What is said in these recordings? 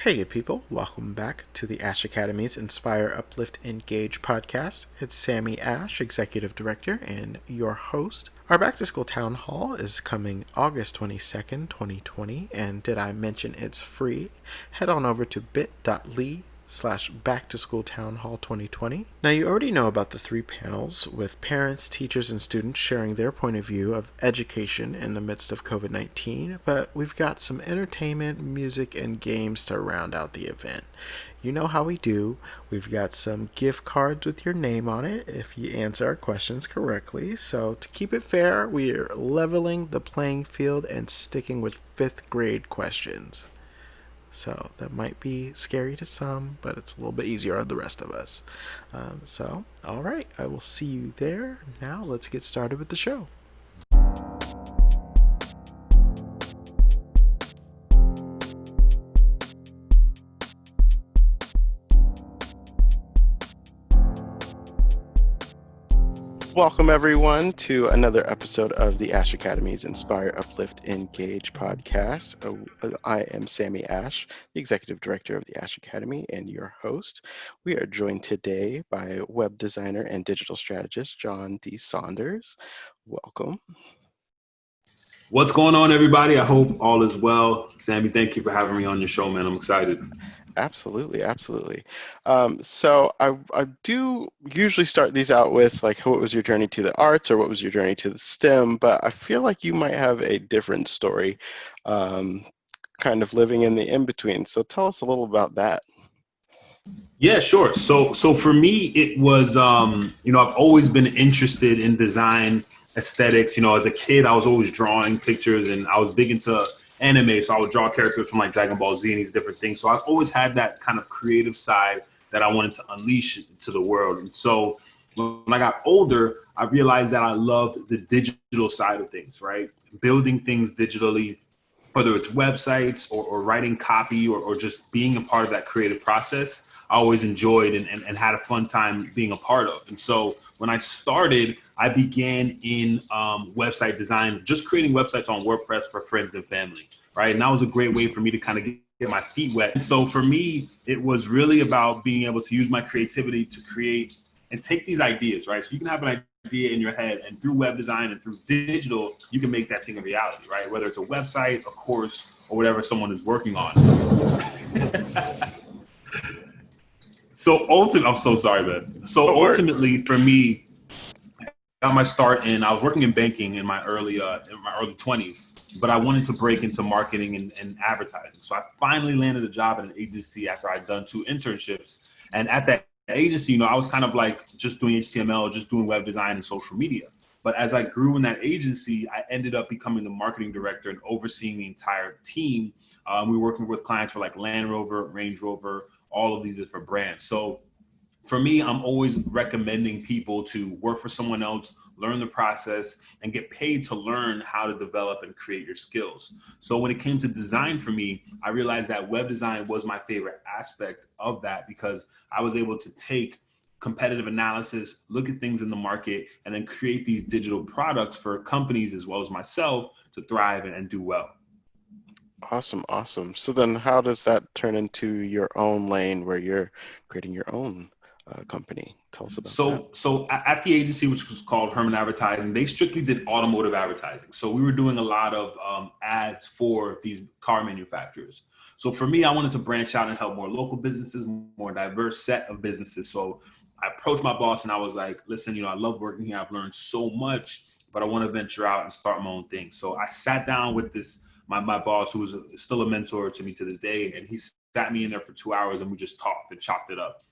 Hey people, welcome back to the Ashe Academy's Inspire, Uplift, Engage podcast. It's Sammy Ashe, Executive Director, and your host. Our back to school town hall is coming August 22nd, 2020, and did I mention it's free? Head on over to bit.ly back to school town hall 2020. Now, you already know about the three panels with parents, teachers, and students sharing their point of view of education in the midst of COVID 19, but we've got some entertainment, music, and games to round out the event. You know how we do. We've got some gift cards with your name on it if you answer our questions correctly. So, to keep it fair, we're leveling the playing field and sticking with fifth grade questions. So that might be scary to some, but it's a little bit easier on the rest of us. All right, I will see you there. Now let's get started with the show. Welcome, everyone, to another episode of the Ashe Academy's Inspire, Uplift, Engage podcast. I am Sammy Ashe, the Executive Director of the Ashe Academy and your host. We are joined today by web designer and digital strategist John D. Saunders. Welcome. What's going on, everybody? I hope all is well. Sammy, thank you for having me on your show, man. I'm excited. Absolutely, absolutely. I do usually start these out with like, what was your journey to the arts or what was your journey to the STEM? But I feel like you might have a different story, kind of living in the in-between. So tell us a little about that. Yeah, sure. So for me, it was, I've always been interested in design, aesthetics. As a kid, I was always drawing pictures and I was big into anime. So I would draw characters from like Dragon Ball Z and these different things. So I've always had that kind of creative side that I wanted to unleash to the world. And so when I got older, I realized that I loved the digital side of things, right? Building things digitally, whether it's websites or writing copy or just being a part of that creative process. I always enjoyed and had a fun time being a part of. And so when I started, I began in website design, just creating websites on WordPress for friends and family, right? And that was a great way for me to kind of get my feet wet. And so for me, it was really about being able to use my creativity to create and take these ideas, right? So you can have an idea in your head, and through web design and through digital, you can make that thing a reality, right? Whether it's a website, a course, or whatever someone is working on. I'm so sorry, man. So ultimately, for me, I got my start I was working in banking in my early 20s, but I wanted to break into marketing and advertising. So I finally landed a job at an agency after I'd done 2 internships. And at that agency, I was kind of like just doing HTML, just doing web design and social media. But as I grew in that agency, I ended up becoming the marketing director and overseeing the entire team. We were working with clients for like Land Rover, Range Rover, all of these different brands. So for me, I'm always recommending people to work for someone else, learn the process, and get paid to learn how to develop and create your skills. So when it came to design for me, I realized that web design was my favorite aspect of that because I was able to take competitive analysis, look at things in the market, and then create these digital products for companies as well as myself to thrive and do well. Awesome, awesome. So then how does that turn into your own lane where you're creating your own company? Tell us about that. So at the agency, which was called Herman Advertising, they strictly did automotive advertising. So we were doing a lot of ads for these car manufacturers. So for me, I wanted to branch out and help more local businesses, more diverse set of businesses. So I approached my boss and I was like, listen, I love working here. I've learned so much, but I want to venture out and start my own thing. So I sat down with my boss, who was still a mentor to me to this day, and he sat me in there for 2 hours and we just talked and chopped it up.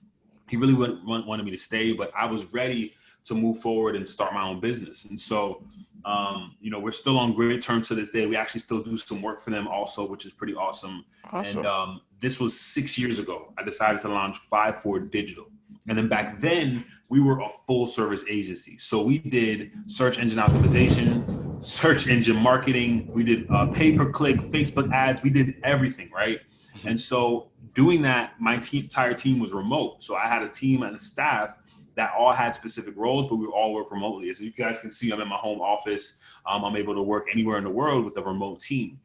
He really wanted me to stay, but I was ready to move forward and start my own business. And so, we're still on great terms to this day. We actually still do some work for them also, which is pretty awesome. Awesome. And this was 6 years ago. I decided to launch 5-4 Digital. And then back then, we were a full service agency. So we did search engine optimization, search engine marketing. We did pay-per-click, Facebook ads. We did everything, right? And so doing that, my entire team was remote. So I had a team and a staff that all had specific roles, but we all work remotely. As you guys can see, I'm in my home office. I'm able to work anywhere in the world with a remote team.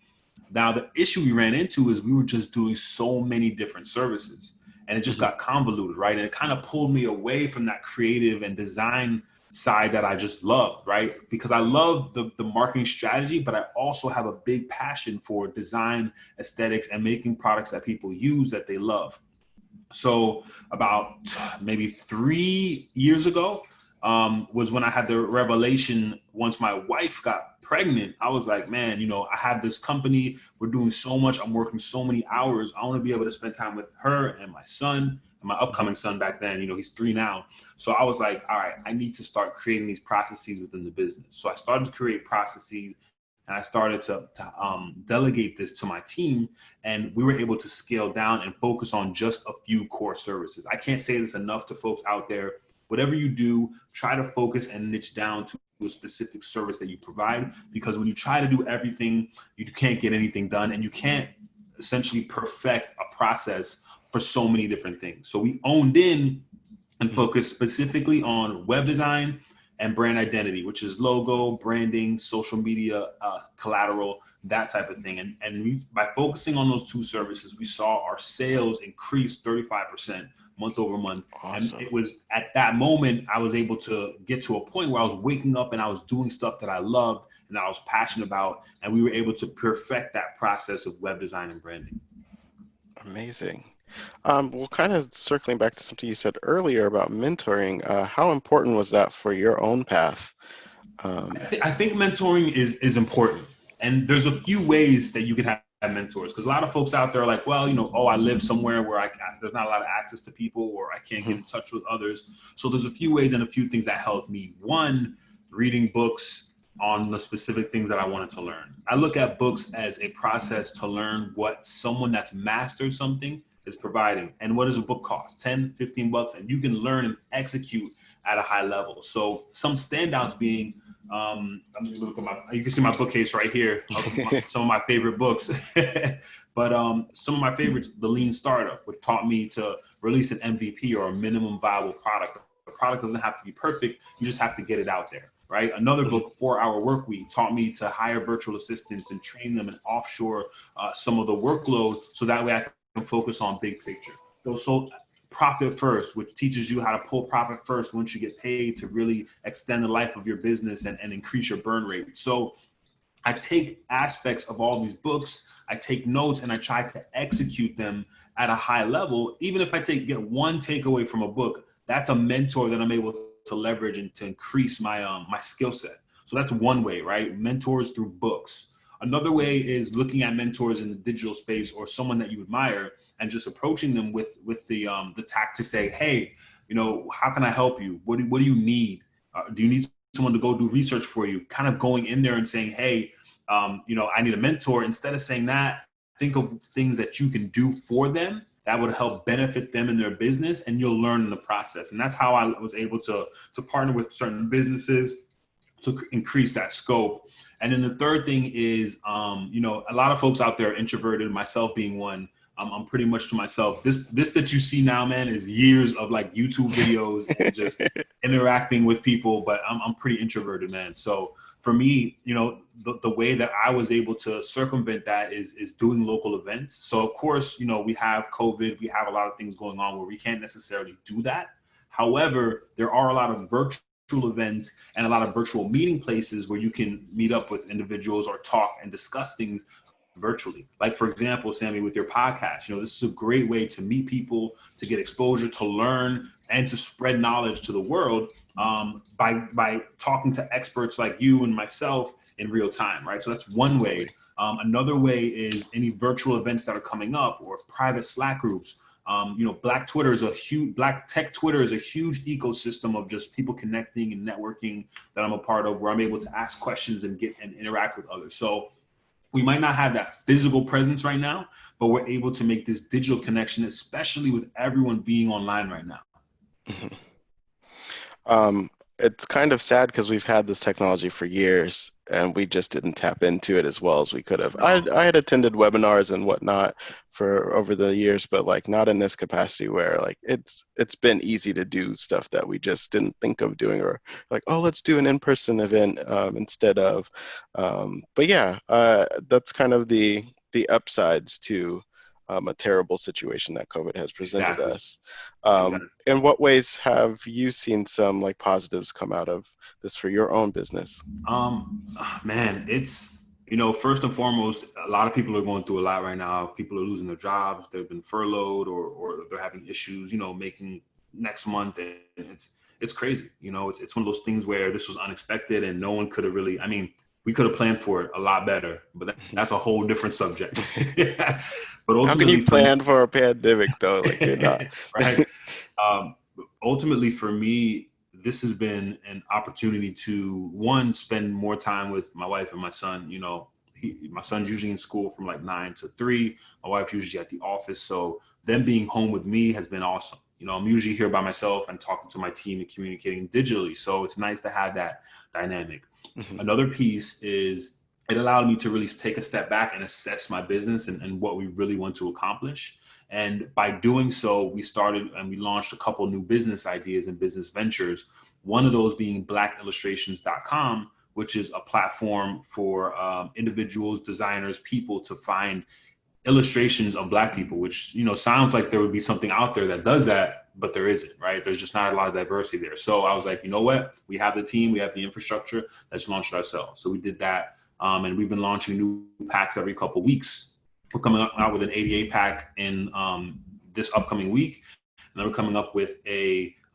Now, the issue we ran into is we were just doing so many different services, and it just Mhm. got convoluted, right? And it kind of pulled me away from that creative and design side that I just loved, right? Because I love the marketing strategy, but I also have a big passion for design, aesthetics, and making products that people use that they love. So about maybe 3 years ago was when I had the revelation. Once my wife got pregnant, I was like, man, I have this company. We're doing so much. I'm working so many hours. I want to be able to spend time with her and my son and my Mhm. upcoming son back then. He's 3 now. So I was like, all right, I need to start creating these processes within the business. So I started to create processes, and I started to delegate this to my team, and we were able to scale down and focus on just a few core services. I can't say this enough to folks out there. Whatever you do, try to focus and niche down to a specific service that you provide, because when you try to do everything, you can't get anything done, and you can't essentially perfect a process for so many different things. So we owned in and Mhm. focus specifically on web design and brand identity, which is logo, branding, social media, collateral, that type of thing. And by focusing on those two services, we saw our sales increase 35% month over month. And Awesome. it was at that moment I was able to get to a point where I was waking up and I was doing stuff that I loved and that I was passionate about. And we were able to perfect that process of web design and branding. Amazing. Well, kind of circling back to something you said earlier about mentoring, how important was that for your own path? Um, I think mentoring is important, and there's a few ways that you can have mentors. Because a lot of folks out there are like, well, oh, I live somewhere where there's not a lot of access to people, or I can't get mhm. in touch with others. So there's a few ways and a few things that helped me. One, reading books on the specific things that I wanted to learn. I look at books as a process to learn what someone that's mastered something is providing. And what does a book cost? 10, $15, and you can learn and execute at a high level. So some standouts being, I'm gonna look at you can see my bookcase right here of some of my favorite books. But some of my favorites, The Lean Startup, which taught me to release an MVP, or a minimum viable product. The product doesn't have to be perfect. You just have to get it out there, right? Another Mhm. book, 4 Hour Work Week, taught me to hire virtual assistants and train them and offshore some of the workload, so that way I can focus on big picture. So Profit First, which teaches you how to pull profit first once you get paid, to really extend the life of your business and increase your burn rate. So I take aspects of all these books, I take notes, and I try to execute them at a high level. Even if I get one takeaway from a book, that's a mentor that I'm able to leverage and to increase my skill set. So that's one way, right? Mentors through books. Another way is looking at mentors in the digital space, or someone that you admire, and just approaching them with the tact to say, hey, how can I help you? What do you need? Do you need someone to go do research for you? Kind of going in there and saying, hey, I need a mentor. Instead of saying that, think of things that you can do for them that would help benefit them in their business, and you'll learn in the process. And that's how I was able to partner with certain businesses to increase that scope. And then the third thing is, a lot of folks out there are introverted, myself being one. I'm pretty much to myself. This that you see now, man, is years of like YouTube videos and just interacting with people. But I'm pretty introverted, man. So for me, the way that I was able to circumvent that is doing local events. So of course, we have COVID, we have a lot of things going on where we can't necessarily do that. However, there are a lot of virtual events and a lot of virtual meeting places where you can meet up with individuals or talk and discuss things virtually. Like, for example, Sammy, with your podcast, this is a great way to meet people, to get exposure, to learn, and to spread knowledge to the world, by talking to experts like you and myself in real time, right? So that's one way. Totally. Another way is any virtual events that are coming up, or private Slack groups. Black tech Twitter is a huge ecosystem of just people connecting and networking that I'm a part of, where I'm able to ask questions and get and interact with others. So we might not have that physical presence right now, but we're able to make this digital connection, especially with everyone being online right now. Mhm. Um, it's kind of sad because we've had this technology for years and we just didn't tap into it as well as we could have. No. I had attended webinars and whatnot for over the years, but like not in this capacity where like it's been easy to do stuff that we just didn't think of doing, or like, oh, let's do an in-person event instead of. But yeah, that's kind of the the upsides to a terrible situation that COVID has presented Exactly. us. Exactly. In what ways have you seen some like positives come out of this for your own business? Man, it's, first and foremost, a lot of people are going through a lot right now. People are losing their jobs. They've been furloughed or they're having issues, making next month. And it's crazy. It's one of those things where this was unexpected and no one could have really, we could have planned for it a lot better, but that's a whole different subject. But How can you ultimately plan for a pandemic though? Like you're not. right. Um, Ultimately for me, this has been an opportunity to, one, spend more time with my wife and my son. My son's usually in school from like 9 to 3. My wife's usually at the office. So them being home with me has been awesome. I'm usually here by myself and talking to my team and communicating digitally. So it's nice to have that dynamic. Mhm. Another piece is it allowed me to really take a step back and assess my business and what we really want to accomplish. And by doing so, we started and we launched a couple new business ideas and business ventures. One of those being blackillustrations.com, which is a platform for individuals, designers, people to find illustrations of Black people, which, sounds like there would be something out there that does that, but there isn't, right? There's just not a lot of diversity there. So I was like, you know what? We have the team, we have the infrastructure, let's launch it ourselves. So we did that. And we've been launching new packs every couple of weeks. We're coming out with an 88 pack in this upcoming week. And then we're coming up with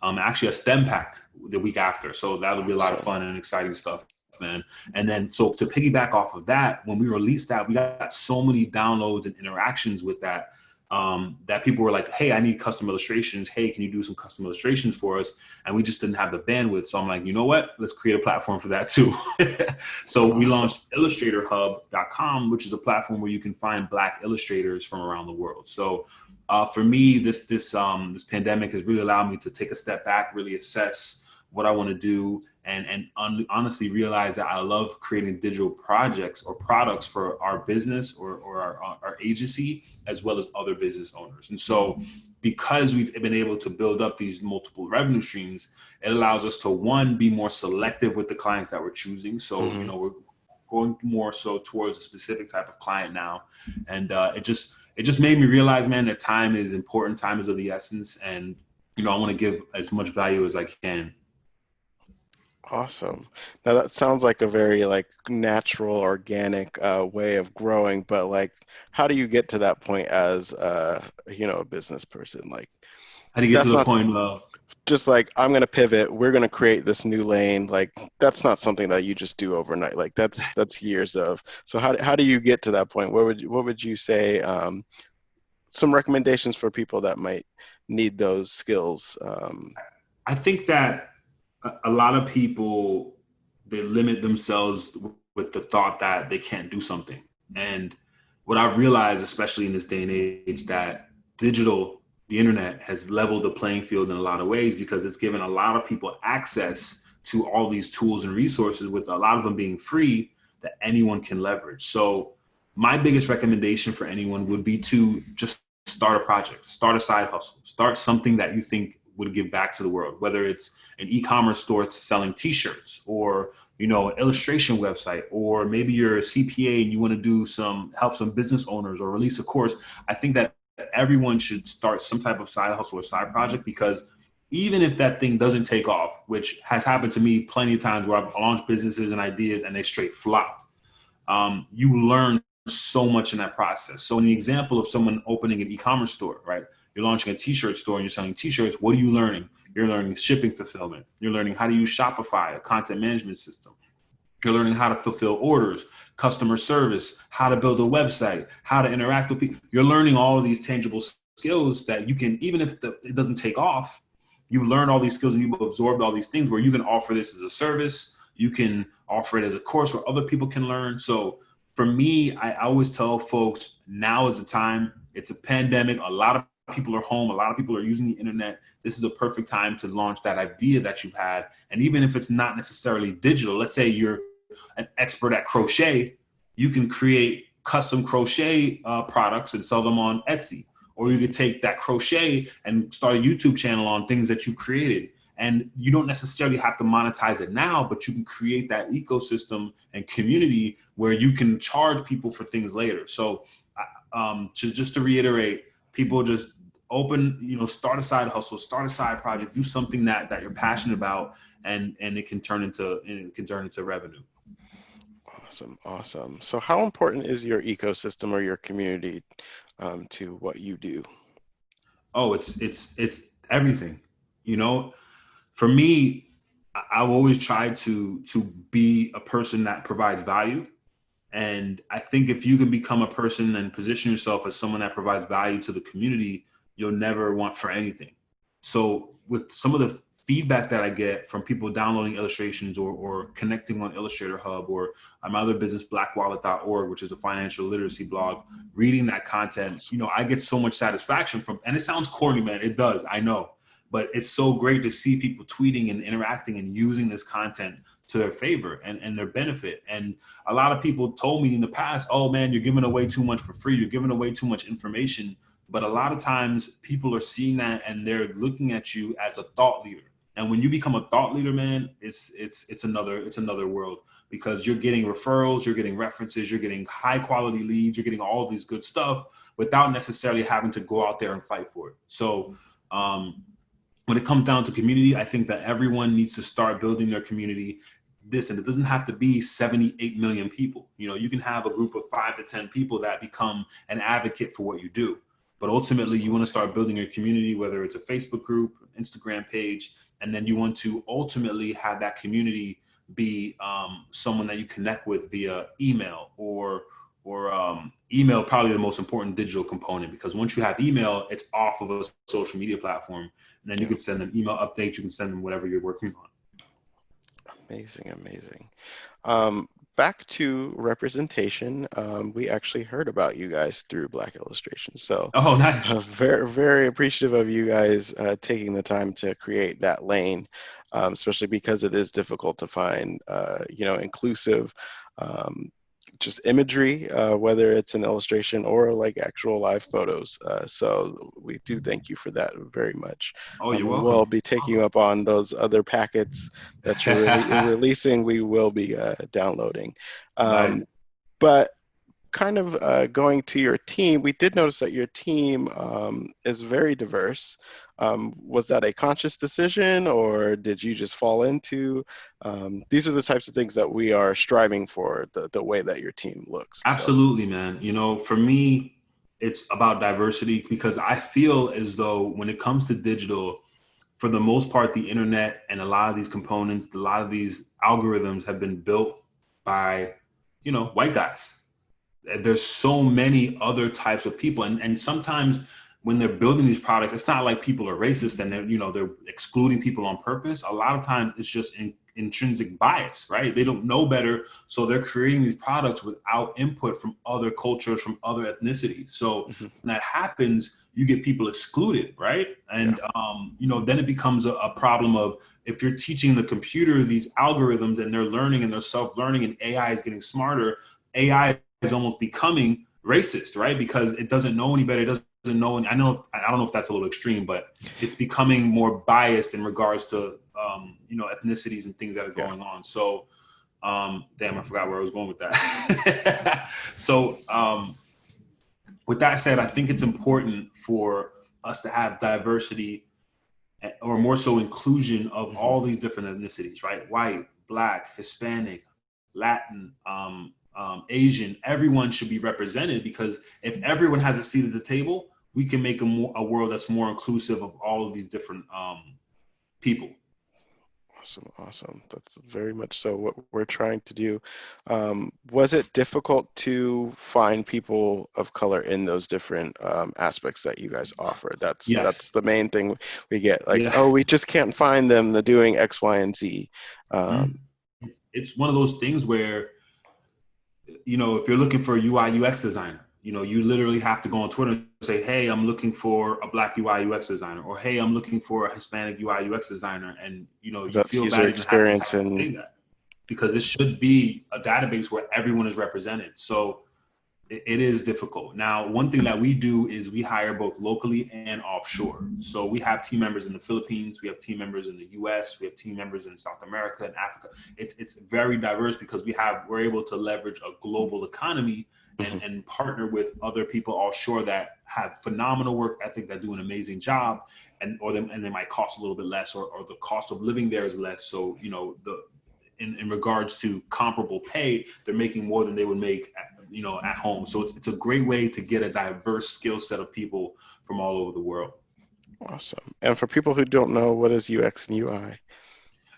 actually a STEM pack the week after. So that'll be a lot of fun and exciting stuff, man. And then, so to piggyback off of that, when we released that, we got so many downloads and interactions with that, that people were like, hey, I need custom illustrations. Hey, can you do some custom illustrations for us? And we just didn't have the bandwidth. So I'm like, you know what? Let's create a platform for that too. So we launched illustratorhub.com, which is a platform where you can find Black illustrators from around the world. So for me, this pandemic has really allowed me to take a step back, really assess what I want to do, and honestly realize that I love creating digital projects or products for our business or our agency, as well as other business owners. And so because we've been able to build up these multiple revenue streams, it allows us to, one, be more selective with the clients that we're choosing. So, we're going more so towards a specific type of client now. And it just made me realize, man, that time is important. Time is of the essence. And, I want to give as much value as I can. Awesome. Now that sounds like a very like natural, organic way of growing, but like, how do you get to that point as a business person? Like, How do you get to that's the not point of, just like I'm gonna pivot, we're gonna create this new lane. Like, that's not something that you just do overnight. Like, that's years of. So how do you get to that point? What would you say? Some recommendations for people that might need those skills. I think that a lot of people, they limit themselves with the thought that they can't do something. And what I've realized, especially in this day and age, that the internet has leveled the playing field in a lot of ways, because it's given a lot of people access to all these tools and resources, with a lot of them being free, that anyone can leverage. So my biggest recommendation for anyone would be to just start a project, start a side hustle, start something that you think would give back to the world, whether it's an e-commerce store selling t-shirts, or an illustration website, or maybe you're a CPA and you want to do help some business owners or release a course. I think that everyone should start some type of side hustle or side project, because even if that thing doesn't take off, which has happened to me plenty of times where I've launched businesses and ideas and they straight flopped, you learn so much in that process. So in the example of someone opening an e-commerce store, right? You're launching a t-shirt store and you're selling t-shirts. What are you learning? You're learning shipping fulfillment. You're learning how to use Shopify, a content management system. You're learning how to fulfill orders, customer service, how to build a website, how to interact with people. You're learning all of these tangible skills that you can, even if it doesn't take off, you've learned all these skills and you've absorbed all these things where you can offer this as a service. You can offer it as a course where other people can learn. So for me, I always tell folks, now is the time. It's a pandemic. A lot of people are home. A lot of people are using the internet. This is a perfect time to launch that idea that you've had. And even if it's not necessarily digital, let's say you're an expert at crochet, you can create custom crochet products and sell them on Etsy. Or you could take that crochet and start a YouTube channel on things that you created. And you don't necessarily have to monetize it now, but you can create that ecosystem and community where you can charge people for things later. So just to reiterate, people just open, start a side hustle, start a side project, do something that you're passionate about, and it can turn into revenue. Awesome. So how important is your ecosystem or your community to what you do? Oh, it's everything. For me, I've always tried to be a person that provides value. And I think if you can become a person and position yourself as someone that provides value to the community, you'll never want for anything. So with some of the feedback that I get from people downloading illustrations or connecting on Illustrator Hub or my other business, BlackWallet.org, which is a financial literacy blog, reading that content, I get so much satisfaction from, and it sounds corny, man. It does, I know, but it's so great to see people tweeting and interacting and using this content to their favor and their benefit. And a lot of people told me in the past, oh man, you're giving away too much for free. You're giving away too much information. But a lot of times people are seeing that and they're looking at you as a thought leader. And when you become a thought leader, man, it's another world, because you're getting referrals, you're getting references, you're getting high quality leads, you're getting all these good stuff without necessarily having to go out there and fight for it. So when it comes down to community, I think that everyone needs to start building their community. And it doesn't have to be 78 million people. You can have a group of 5 to 10 people that become an advocate for what you do. But ultimately, you want to start building your community, whether it's a Facebook group, Instagram page, and then you want to ultimately have that community be someone that you connect with via email or email, probably the most important digital component, because once you have email, it's off of a social media platform, and then you can send them email updates, you can send them whatever you're working on. Amazing. Back to representation, we actually heard about you guys through Black Illustration. So oh, nice. Very, very appreciative of you guys taking the time to create that lane, especially because it is difficult to find, inclusive just imagery, whether it's an illustration or like actual live photos. So we do thank you for that very much. Oh, you're welcome. We'll be taking you up on those other packets that you're releasing. We will be downloading. Nice. But kind of going to your team, we did notice that your team is very diverse. Was that a conscious decision, or did you just fall into? These are the types of things that we are striving for, the way that your team looks. Absolutely, man. For me, it's about diversity, because I feel as though when it comes to digital, for the most part, the internet and a lot of these components, a lot of these algorithms have been built by, white guys. There's so many other types of people. And sometimes when they're building these products, it's not like people are racist and they're excluding people on purpose. A lot of times it's just intrinsic bias, right? They don't know better. So they're creating these products without input from other cultures, from other ethnicities. So when that happens, you get people excluded, right? And, then it becomes a problem of, if you're teaching the computer these algorithms and they're learning and they're self-learning and AI is getting smarter, AI is almost becoming racist, right? Because it doesn't know any better. It doesn't know. And I don't know if that's a little extreme, but it's becoming more biased in regards to, ethnicities and things that are going on. So, damn, I forgot where I was going with that. So, with that said, I think it's important for us to have diversity, or more so inclusion of all these different ethnicities, right? White, Black, Hispanic, Latin, Asian. Everyone should be represented, because if everyone has a seat at the table, we can make a world that's more inclusive of all of these different people. Awesome. That's very much so what we're trying to do. Was it difficult to find people of color in those different aspects that you guys offer? That's the main thing we get. Like, oh, we just can't find them. They're doing X, Y, and Z. It's one of those things where, if you're looking for a UI UX designer, you literally have to go on Twitter and say, hey, I'm looking for a Black UI UX designer, or hey, I'm looking for a Hispanic UI UX designer. And, you feel bad even having to say that, because it should be a database where everyone is represented. So it is difficult. Now, one thing that we do is we hire both locally and offshore. So we have team members in the Philippines, we have team members in the US, we have team members in South America and Africa. It's very diverse, because we're able to leverage a global economy and partner with other people offshore that have phenomenal work ethic, that do an amazing job, and they might cost a little bit less, or the cost of living there is less. So, in regards to comparable pay, they're making more than they would make at home. So it's a great way to get a diverse skill set of people from all over the world. Awesome. And for people who don't know, what is UX and UI?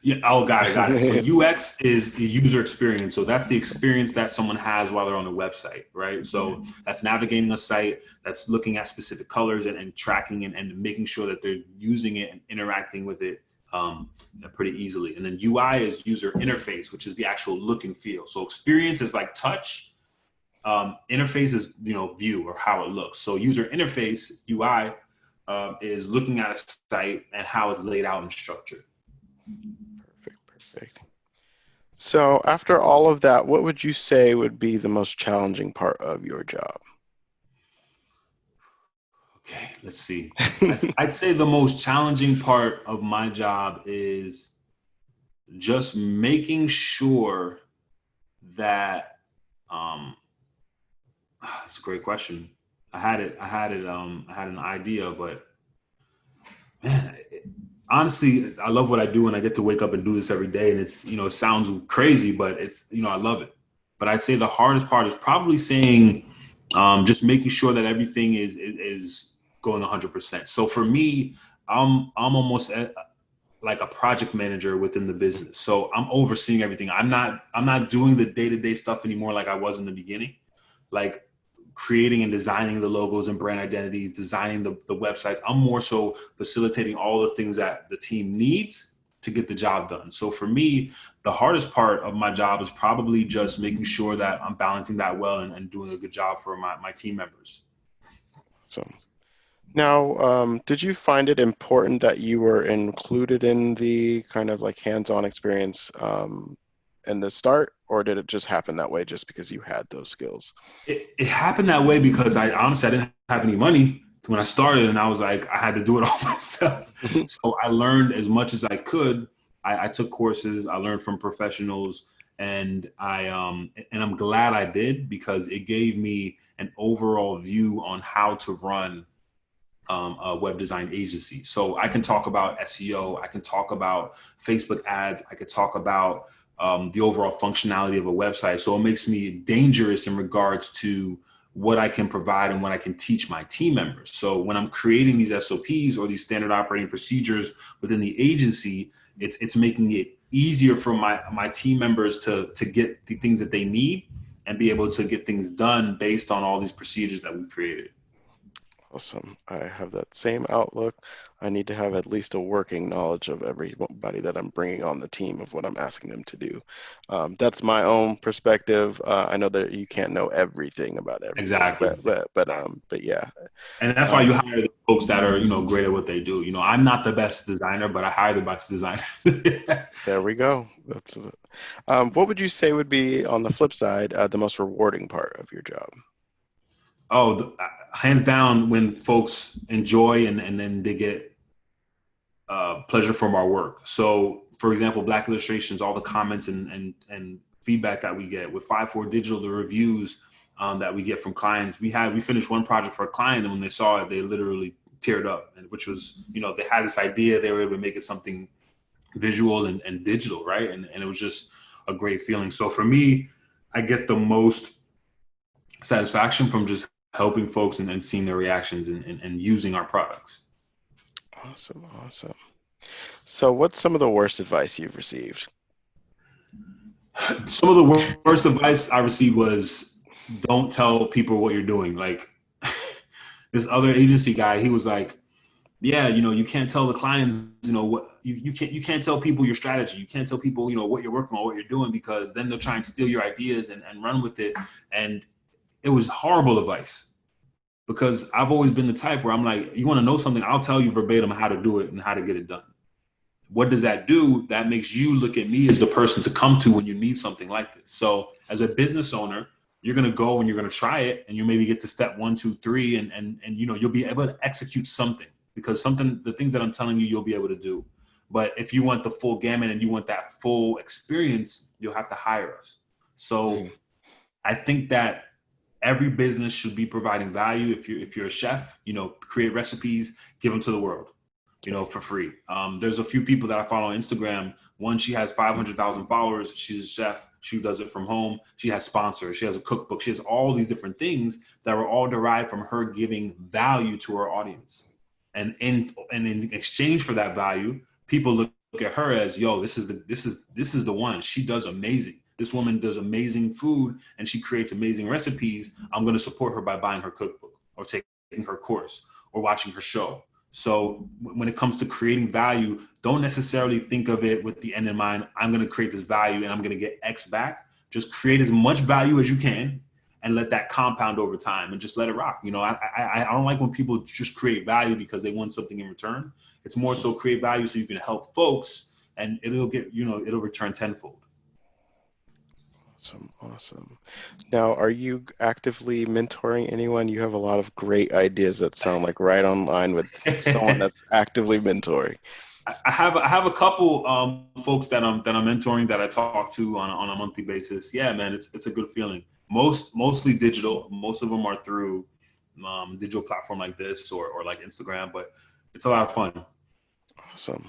Yeah. Oh, got it. So UX is the user experience. So that's the experience that someone has while they're on the website, right? So that's navigating a site, that's looking at specific colors and tracking and making sure that they're using it and interacting with it pretty easily. And then UI is user interface, which is the actual look and feel. So experience is like touch. Interface is, view or how it looks. So user interface, UI, is looking at a site and how it's laid out and structured. Perfect. So after all of that, what would you say would be the most challenging part of your job? Okay, let's see. I'd say the most challenging part of my job is just making sure that, it's a great question. I had an idea, but man, honestly, I love what I do, and I get to wake up and do this every day. And it's, it sounds crazy, but it's, I love it. But I'd say the hardest part is probably saying, just making sure that everything is going 100%. So for me, I'm almost like a project manager within the business. So I'm overseeing everything. I'm not doing the day-to-day stuff anymore like I was in the beginning, like creating and designing the logos and brand identities, designing the websites. I'm more so facilitating all the things that the team needs to get the job done. So for me, the hardest part of my job is probably just making sure that I'm balancing that well and doing a good job for my team members. So now, did you find it important that you were included in the kind of like hands-on experience in the start, or did it just happen that way just because you had those skills? It happened that way because I didn't have any money when I started, and I was like, I had to do it all myself. So I learned as much as I could. I took courses, I learned from professionals, and I'm glad I did, because it gave me an overall view on how to run a web design agency. So I can talk about SEO, I can talk about Facebook ads, I could talk about the overall functionality of a website. So it makes me dangerous in regards to what I can provide and what I can teach my team members. So when I'm creating these SOPs or these standard operating procedures within the agency, it's making it easier for my team members to get the things that they need and be able to get things done based on all these procedures that we created. Awesome. I have that same outlook. I need to have at least a working knowledge of everybody that I'm bringing on the team, of what I'm asking them to do. That's my own perspective. I know that you can't know everything about everything, Exactly. but yeah. And that's why you hire the folks that are, great at what they do. I'm not the best designer, but I hire the best designers. There we go. That's what would you say would be, on the flip side, the most rewarding part of your job? Oh, hands down, when folks enjoy and then they get pleasure from our work. So, for example, Black Illustrations, all the comments and feedback that we get with 5-4 Digital, the reviews that we get from clients. We finished one project for a client, and when they saw it, they literally teared up, which was, they had this idea, they were able to make it something visual and digital, right? And it was just a great feeling. So for me, I get the most satisfaction from just helping folks and seeing their reactions and using our products. Awesome. So what's some of the worst advice you've received? Some of the worst advice I received was, don't tell people what you're doing. Like this other agency guy, he was like, yeah, you can't tell the clients, what you can't tell people your strategy. You can't tell people, what you're working on, what you're doing, because then they'll try and steal your ideas and run with it. And it was horrible advice, because I've always been the type where I'm like, you want to know something, I'll tell you verbatim how to do it and how to get it done. What does that do? That makes you look at me as the person to come to when you need something like this. So as a business owner, you're going to go and you're going to try it, and you maybe get to step 1, 2, 3, and you'll be able to execute something, because the things that I'm telling you, you'll be able to do. But if you want the full gamut and you want that full experience, you'll have to hire us. So I think that every business should be providing value. If you're a chef, create recipes, give them to the world, for free. There's a few people that I follow on Instagram. One, she has 500,000 followers. She's a chef. She does it from home. She has sponsors. She has a cookbook. She has all these different things that were all derived from her giving value to her audience. And in exchange for that value, people look at her as, yo, this is the one. She does amazing. This woman does amazing food and she creates amazing recipes. I'm going to support her by buying her cookbook or taking her course or watching her show. So when it comes to creating value, don't necessarily think of it with the end in mind. I'm going to create this value and I'm going to get X back. Just create as much value as you can and let that compound over time and just let it rock. I don't like when people just create value because they want something in return. It's more so create value so you can help folks and it'll return tenfold. Awesome. Now, are you actively mentoring anyone? You have a lot of great ideas that sound like right on line with someone that's actively mentoring. I have a couple folks that I'm mentoring that I talk to on a monthly basis. Yeah, man, it's a good feeling. Mostly digital. Most of them are through digital platform like this or like Instagram, but it's a lot of fun. Awesome.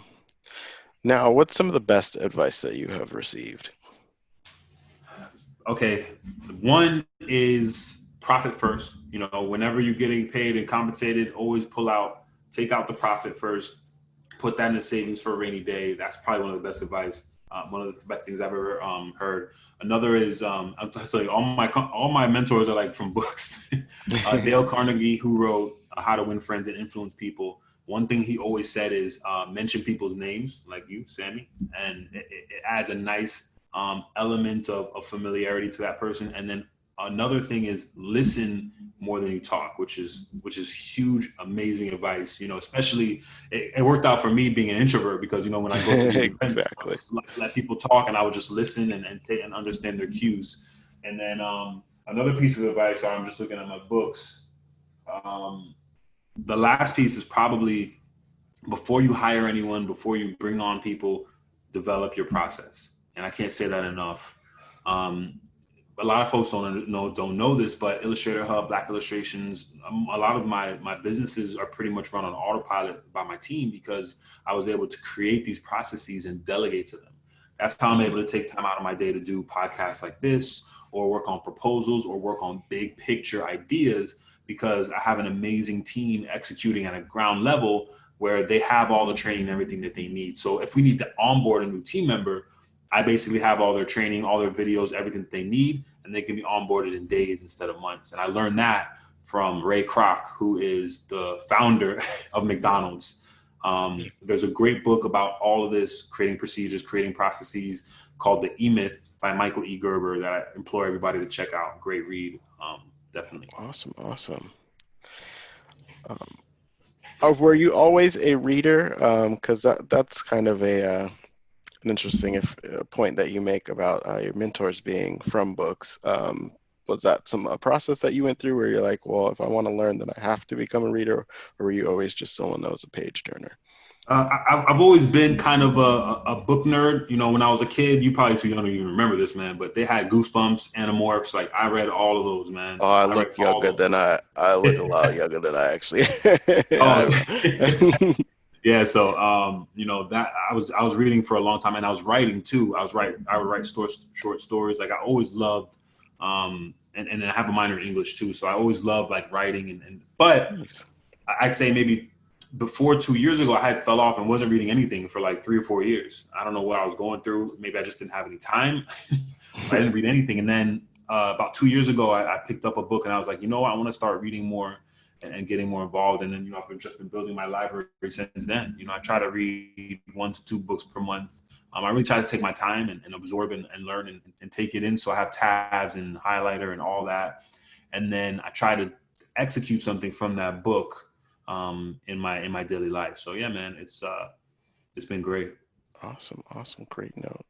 Now, what's some of the best advice that you have received? Okay, one is profit first. Whenever you're getting paid and compensated, always take out the profit first, put that in the savings for a rainy day. That's probably one of the best advice. One of the best things I've ever heard. Another is I'm telling you, all my mentors are like from books. Dale Carnegie, who wrote How to Win Friends and Influence People. One thing he always said is mention people's names, like you, Sammy, and it adds a nice element of familiarity to that person. And then another thing is listen more than you talk, which is huge, amazing advice. Especially it worked out for me being an introvert because when I go to these events, I would just let people talk and I would just listen and understand their cues. And then another piece of advice, I'm just looking at my books. The last piece is probably before you hire anyone, before you bring on people, develop your process. And I can't say that enough. A lot of folks don't know this, but Illustrator Hub, Black Illustrations, a lot of my businesses are pretty much run on autopilot by my team because I was able to create these processes and delegate to them. That's how I'm able to take time out of my day to do podcasts like this or work on proposals or work on big picture ideas because I have an amazing team executing at a ground level where they have all the training and everything that they need. So if we need to onboard a new team member, I basically have all their training, all their videos, everything that they need, and they can be onboarded in days instead of months. And I learned that from Ray Kroc, who is the founder of McDonald's. There's a great book about all of this, creating procedures, creating processes, called The E-Myth by Michael E. Gerber that I implore everybody to check out. Great read, definitely. Awesome. Were you always a reader? Because that's kind of an interesting point that you make about your mentors being from books. Was that a process that you went through where you're like, well, if I want to learn, then I have to become a reader? Or were you always just someone that was a page turner? I've always been kind of a book nerd. When I was a kid, you probably too young to even remember this, man, but they had Goosebumps, Animorphs. Like I read all of those, man. Oh, I look younger than I look a lot younger than I actually. Yeah, so that I was reading for a long time and I was writing too. I would write short stories. Like I always loved and I have a minor in English too. So I always loved like writing but nice. I'd say maybe before 2 years ago, I had fell off and wasn't reading anything for like 3 or 4 years. I don't know what I was going through. Maybe I just didn't have any time. I didn't read anything. And then about 2 years ago, I picked up a book and I was like, I want to start reading more and getting more involved. And then, I've just been building my library since then. I try to read 1 to 2 books per month. I really try to take my time and absorb and learn and take it in. So I have tabs and highlighter and all that. And then I try to execute something from that book in my daily life. So yeah, man, it's been great. Awesome. Great note.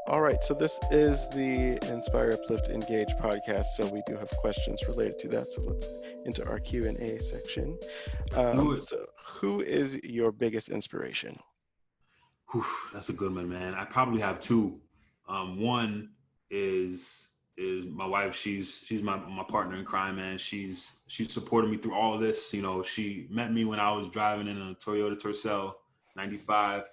All right, so this is the Inspire, Uplift, Engage podcast. So we do have questions related to that. So let's into our Q&A section. So who is your biggest inspiration? Whew, that's a good one, man. I probably have two. One is my wife. She's my partner in crime, man. She's supported me through all of this. You know, she met me when I was driving in a Toyota Tercel 95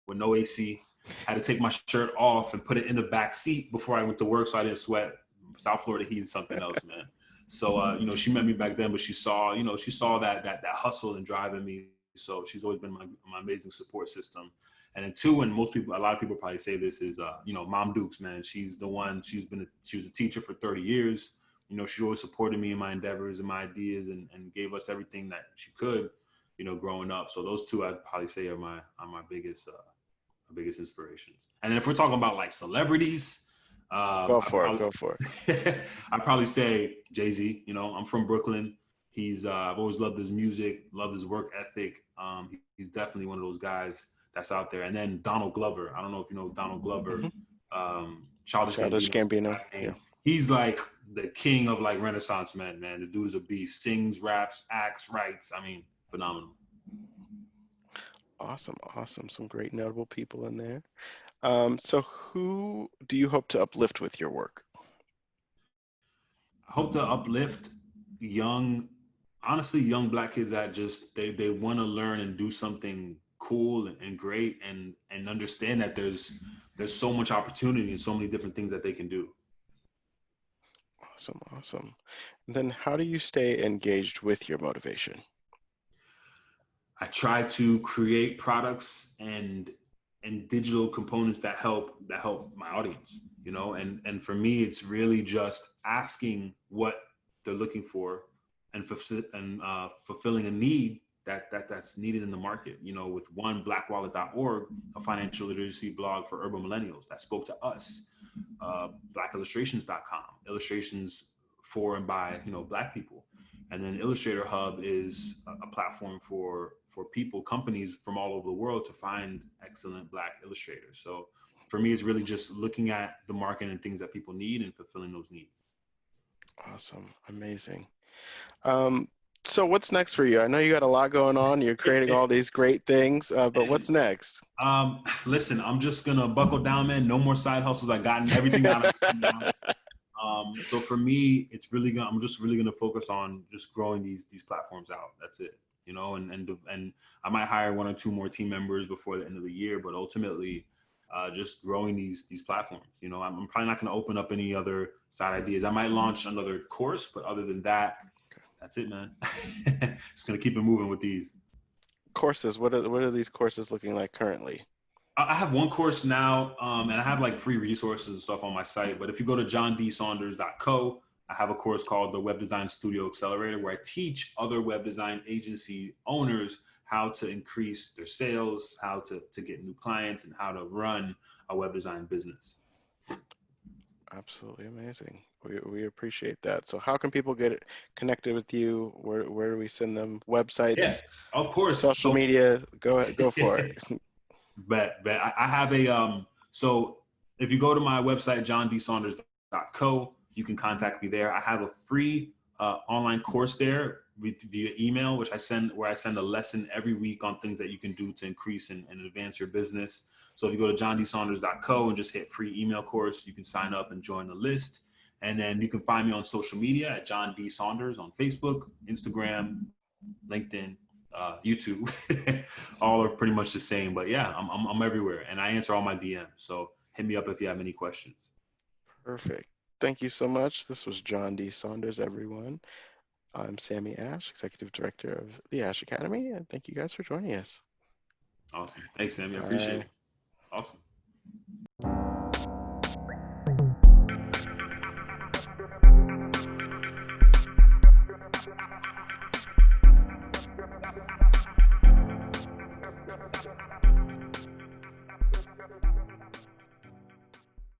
with no AC. Had to take my shirt off and put it in the back seat before I went to work so I didn't sweat. South Florida heat is something else, man. So you know, she met me back then, but she saw, you know, she saw that hustle and driving me. So she's always been my amazing support system. And then two, and a lot of people probably say this is, you know, Mom Dukes, man. She's the one. She was a teacher for 30 years. You know, she always supported me in my endeavors and my ideas, and gave us everything that she could, you know, growing up. So those two, I'd probably say are my biggest inspirations. And then if we're talking about like celebrities, Go for it. Go for it. I'd probably say Jay-Z. You know, I'm from Brooklyn. I've always loved his music, loved his work ethic. He's definitely one of those guys that's out there. And then Donald Glover. I don't know if you know Donald Glover. Childish Gambino. Yeah. He's like the king of like Renaissance men, man. The dude is a beast. Sings, raps, acts, writes. I mean, phenomenal. Awesome. Some great notable people in there. So who do you hope to uplift with your work? I hope to uplift young Black kids that just they want to learn and do something cool and great, and understand that there's so much opportunity and so many different things that they can do. Awesome. And then how do you stay engaged with your motivation? I try to create products and digital components that help my audience, you know, and for me, it's really just asking what they're looking for and fulfilling a need that's needed in the market. You know, with BlackWallet.org, a financial literacy blog for urban millennials that spoke to us, BlackIllustrations.com, illustrations for and by, you know, Black people. And then Illustrator Hub is a platform for people, companies from all over the world to find excellent Black illustrators. So for me, it's really just looking at the market and things that people need and fulfilling those needs. Awesome. Amazing. So what's next for you? I know you got a lot going on. You're creating all these great things, but what's next? Listen, I'm just going to buckle down, man. No more side hustles. I gotten everything out of it now. So for me, I'm just really gonna focus on just growing these platforms out. That's it, you know. And I might hire one or two more team members before the end of the year, but ultimately, just growing these platforms. You know, I'm probably not gonna open up any other side ideas. I might launch another course, but other than that, that's it, man. Just gonna keep it moving with these courses. What are these courses looking like currently? I have one course now, and I have like free resources and stuff on my site. But if you go to johnDsaunders.co, I have a course called the Web Design Studio Accelerator, where I teach other web design agency owners how to increase their sales, how to get new clients, and how to run a web design business. Absolutely amazing. We appreciate that. So how can people get connected with you? Where do we send them? Websites? Yeah, of course. Social media. Go for it. But I have so if you go to my website, johnDsaunders.co, you can contact me there. I have a free online course there via email, where I send a lesson every week on things that you can do to increase and advance your business. So if you go to johnDsaunders.co and just hit free email course, you can sign up and join the list. And then you can find me on social media at John D. Saunders on Facebook, Instagram, LinkedIn, YouTube. All are pretty much the same, but yeah, I'm everywhere, and I answer all my DMs. So hit me up if you have any questions. Perfect. Thank you so much. This was John D. Saunders, everyone. I'm Sammy Ashe, Executive Director of the Ashe Academy, and thank you guys for joining us. Awesome. Thanks, Sammy. I appreciate it. Awesome.